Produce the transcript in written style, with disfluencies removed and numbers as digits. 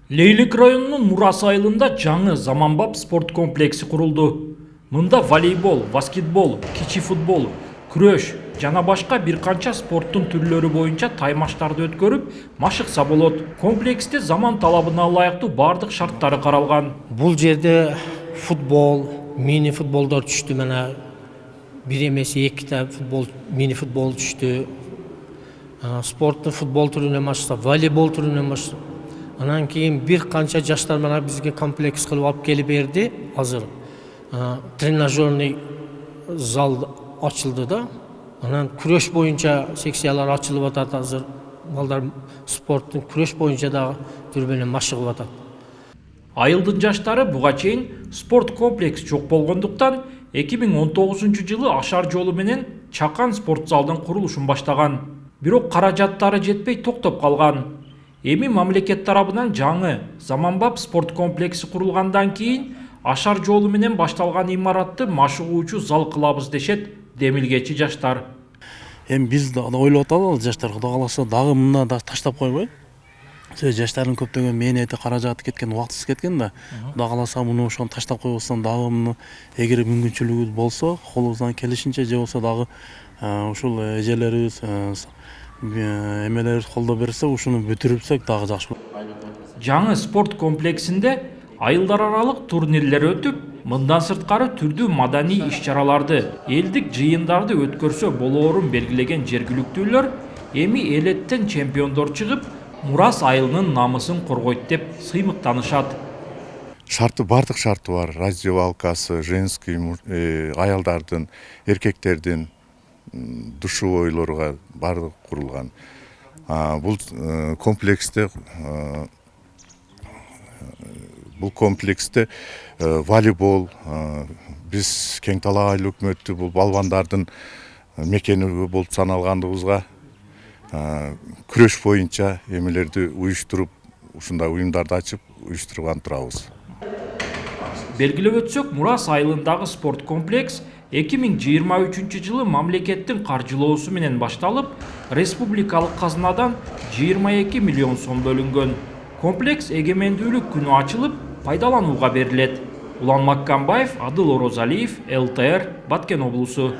Лейлик районунун Мурас айылында жаңы заманбап спорт комплекси курулду. Мында волейбол, баскетбол, кичи футбол, күрөш жана башка бир канча спорттун түрлөрү боюнча таймаштарды өткөрүп, машыкса болот. Комплексте заман талабына ылайыктуу бардык шарттары каралган. Бул жерде футбол, мини футболдор түштү. Мына бир эмес эките футбол, мини футбол түштү. Спорттун футбол түрүнөн баштап, волейбол түрүнөн баштап. Анан кийин бир канча жаштар мына бизге комплекс кылып алып келип берди. Азыр тренажерный зал ачылды да. Анан күрөш боюнча секциялар ачылып атат. Азыр балдар спорттун күрөш боюнча дагы түр менен машыгып атат. Айылдын жаштары буга чейин спорт комплекс жок болгондуктан 2019 жылы Ашар жолу менен Чакан спорт залдын курулушун баштаган. Бирок каражаттары жетпей токтоп калган. Эми мамлекет тарабынан жаңы заманбап спорт комплекси курулгандан кийин Ашар жолу менен башталган имаратты машыгуучу зал кылабыз дешет демилгечи жаштар. Эми биз да ойлоп атабыз, жаштар Кудай кааласа дагы мына да таштап койбой. Жаштардын көптөгөн мээнети, каражаты кеткен, убактысы кеткен да. Кудай кааласа муну ошону таштап койбостон дагы муну эгер мүмкүнчүлүгүбүз болсо, колубуздан келишинче же болсо дагы ушул эжелерибиз, эмелерибиз колдоо берсе, ушуну бүтүрүпсөк дагы жакшы болот. Жаңы спорт комплексинде айылдар аралык турнирлер өтүп, мындан сырткары түрдүү маданий иш-чараларды, элдик жыйындарды өткөрсө болоорун белгилеген жергиликтүүлөр эми элеттен чемпиондор чыгып, Мурас айылынын намысын коргойт деп сыймыктанышат. Шарты, бардык шарты бар. Раздевалкасы, женский, аялдардын, эркектердин душевойлорго бардык курулган. Бул комплексте волейбол, биз Кең Талак айыл өкмөтү бул балбандардын мекени болуп саналгандыгыбызга күрөш боюнча эмелерди уюштуруп, ушундай уюмдарды ачып уюштурган турабыз. Белгилеп өтсөк, Мурас айылындагы спорт комплекс 2023 жылы мамлекеттин каржылоосу менен башталып, республикалык казынадан 22 миллион сом бөлүнгөн. Комплекс эгемендүүлүк күнү ачылып, пайдаланууга берилет. Улан Маккамбаев, Адыл Орозалиев, ЛТР, Баткен облусу.